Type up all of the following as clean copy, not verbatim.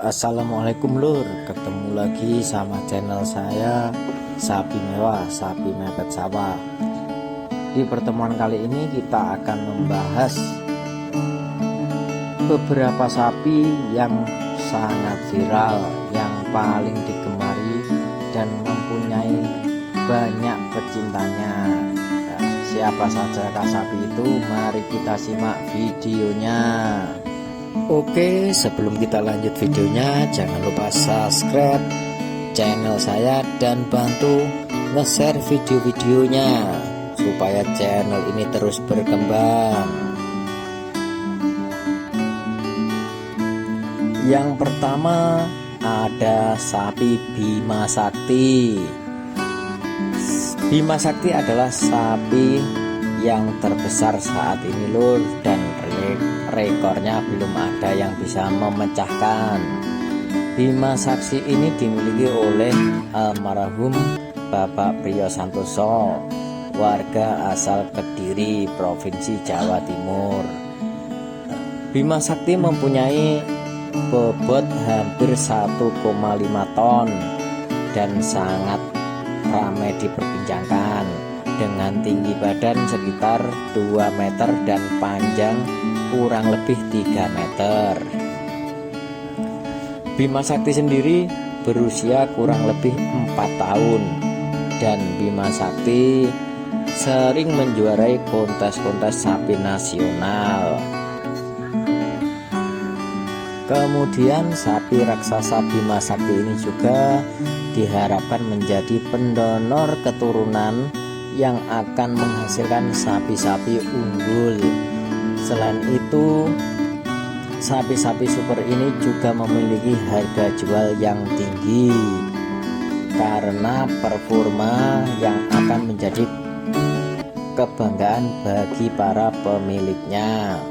Assalamualaikum lur, ketemu lagi sama channel saya Sapi Mewah, Sapi Mepet Sawah. Di pertemuan kali ini kita akan membahas beberapa sapi yang sangat viral, yang paling digemari dan mempunyai banyak pecintanya. Nah, siapa saja sapi itu? Mari kita simak videonya. Oke, sebelum kita lanjut videonya, jangan lupa subscribe channel saya dan bantu nge-share video-videonya supaya channel ini terus berkembang. Yang pertama ada sapi Bima Sakti. Bima Sakti adalah sapi yang terbesar saat ini lur, dan rekornya belum ada yang bisa memecahkan. Bima Sakti ini dimiliki oleh almarhum Bapak Priyo Santoso, warga asal Kediri, Provinsi Jawa Timur. Bima Sakti mempunyai bobot hampir 1,5 ton dan sangat ramai diperbincangkan, dengan tinggi badan sekitar 2 meter dan panjang kurang lebih 3 meter. Bima Sakti sendiri berusia kurang lebih 4 tahun, dan Bima Sakti sering menjuarai kontes-kontes sapi nasional. Kemudian sapi raksasa Bima Sakti ini juga diharapkan menjadi pendonor keturunan yang akan menghasilkan sapi-sapi unggul. Selain itu, sapi-sapi super ini juga memiliki harga jual yang tinggi karena performa yang akan menjadi kebanggaan bagi para pemiliknya.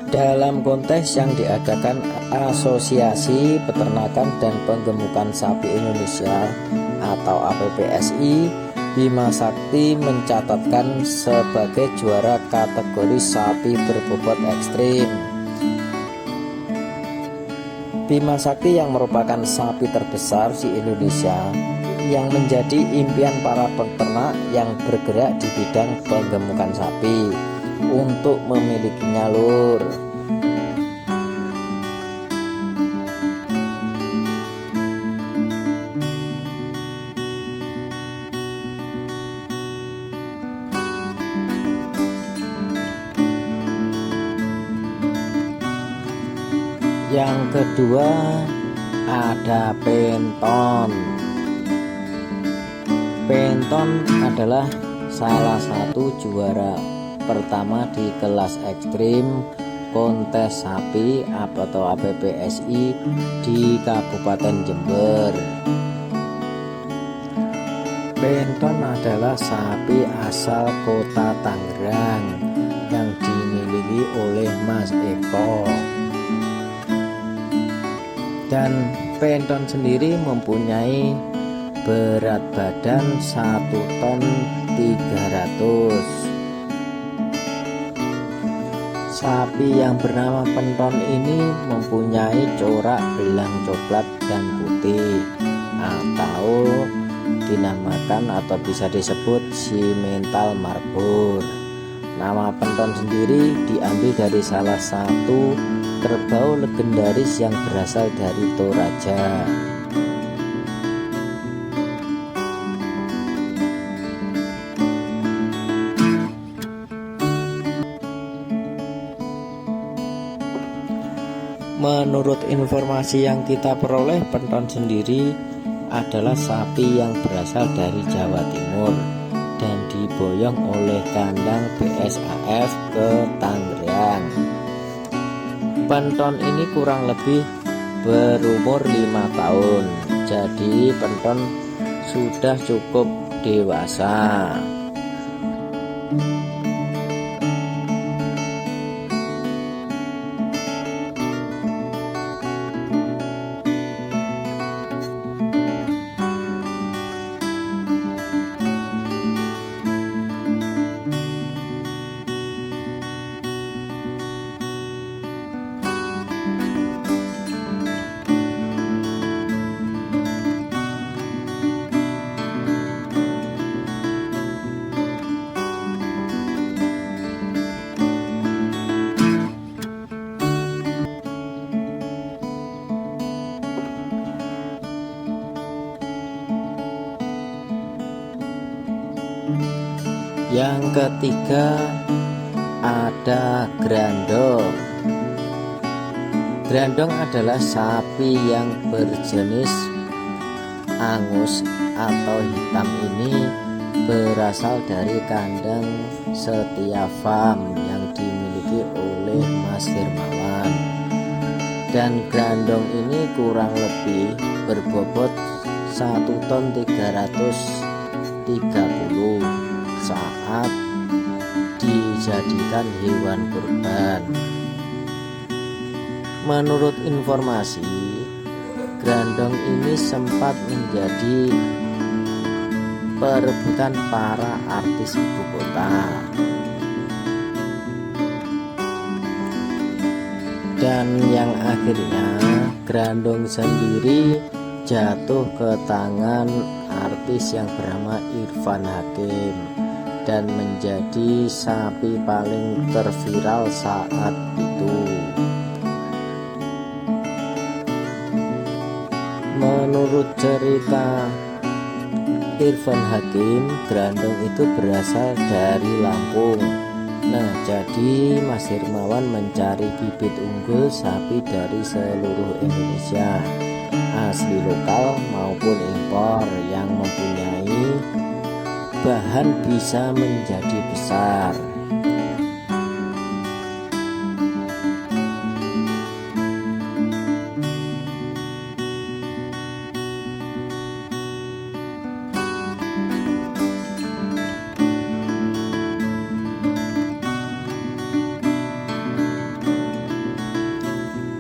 Dalam kontes yang diadakan Asosiasi Peternakan dan Penggemukan Sapi Indonesia atau APPSI, Bima Sakti mencatatkan sebagai juara kategori sapi berbobot ekstrim. Bima Sakti yang merupakan sapi terbesar di Indonesia, yang menjadi impian para peternak yang bergerak di bidang penggemukan sapi untuk memilikinya lur. Yang kedua ada Penton. Penton adalah salah satu juara pertama di kelas ekstrim kontes sapi atau APPSI di Kabupaten Jember. Penton adalah sapi asal kota Tangerang yang dimiliki oleh Mas Eko. Dan Penton sendiri mempunyai berat badan 1 ton 300. Sapi yang bernama Penton ini mempunyai corak belang coklat dan putih, atau dinamakan atau bisa disebut Simmental Marlboro. Nama Penton sendiri diambil dari salah satu kerbau legendaris yang berasal dari Toraja. Menurut informasi yang kita peroleh, Penton sendiri adalah sapi yang berasal dari Jawa Timur dan diboyong oleh kandang BSAF ke Tangerang. Penton ini kurang lebih berumur 5 tahun, jadi Penton sudah cukup dewasa. Yang ketiga ada grandong. Grandong adalah sapi yang berjenis Angus atau hitam. Ini berasal dari kandang Setia Farm yang dimiliki oleh Mas Hermawan. Dan grandong ini kurang lebih berbobot 1 ton 330 saat dijadikan hewan kurban. Menurut informasi, grandong ini sempat menjadi perebutan para artis ibu kota. Dan yang akhirnya grandong sendiri jatuh ke tangan artis yang bernama Irfan Hakim dan menjadi sapi paling terviral saat itu. Menurut cerita Irfan Hakim, grandong itu berasal dari Lampung. Nah, jadi Mas Hermawan mencari bibit unggul sapi dari seluruh Indonesia, asli lokal maupun impor, yang mempunyai bahan bisa menjadi besar.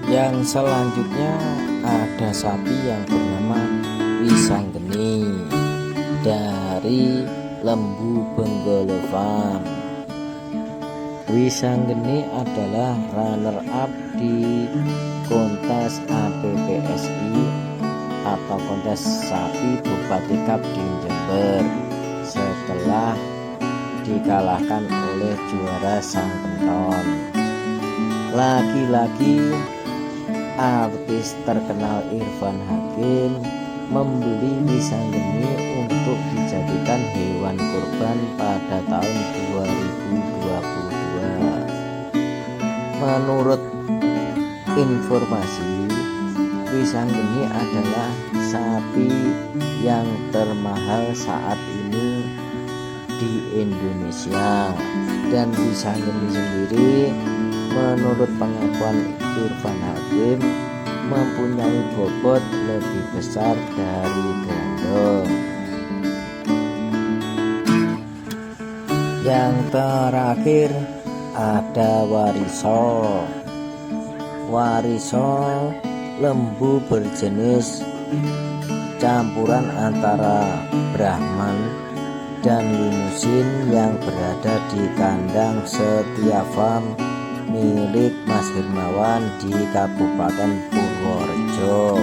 Yang selanjutnya ada sapi yang bernama Wisanggeni dari Lembu Benggala Farm. Wisanggeni adalah runner up di kontes APPSI atau kontes sapi Bupati Cup di Jember setelah dikalahkan oleh juara Sang Penton. Lagi-lagi artis terkenal Irfan Hakim membeli Wisanggeni untuk dijadikan hewan kurban pada tahun 2022. Menurut informasi, Wisanggeni adalah sapi yang termahal saat ini di Indonesia. Dan Wisanggeni sendiri menurut pengakuan Irfan Hakim mempunyai bobot lebih besar dari grandong. Yang terakhir ada Wariso. Wariso lembu berjenis campuran antara Brahman dan Limusin yang berada di kandang Setia Farm milik Mas Hermawan di Kabupaten Purworejo.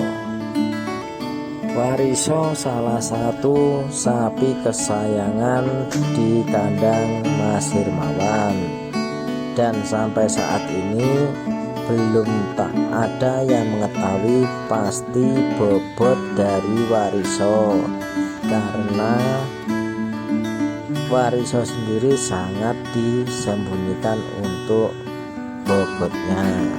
Wariso salah satu sapi kesayangan di kandang Mas Hermawan, dan sampai saat ini belum tak ada yang mengetahui pasti bobot dari Wariso, karena Wariso sendiri sangat disembunyikan untuk bobotnya.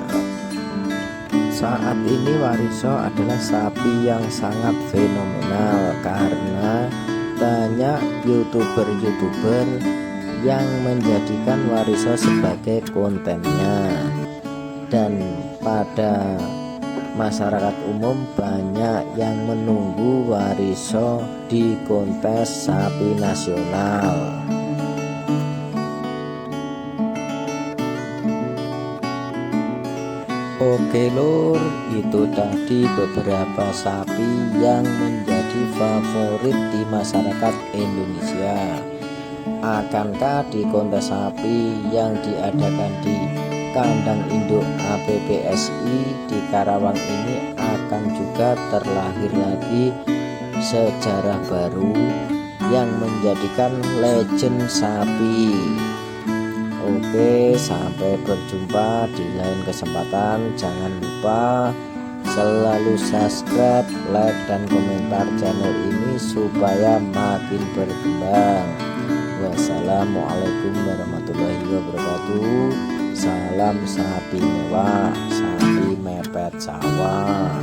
Saat ini Wariso adalah sapi yang sangat fenomenal karena banyak youtuber yang menjadikan Wariso sebagai kontennya, dan pada masyarakat umum banyak yang menunggu Wariso di kontes sapi nasional. Oke lur, itu tadi beberapa sapi yang menjadi favorit di masyarakat Indonesia. Akankah di kontes sapi yang diadakan di kandang induk APPSI di Karawang ini akan juga terlahir lagi sejarah baru yang menjadikan legend sapi? Oke, sampai berjumpa di lain kesempatan. Jangan lupa selalu subscribe, like, dan komentar channel ini supaya makin berkembang. Wassalamualaikum warahmatullahi wabarakatuh. Salam sapi mewah, sapi mepet sawah.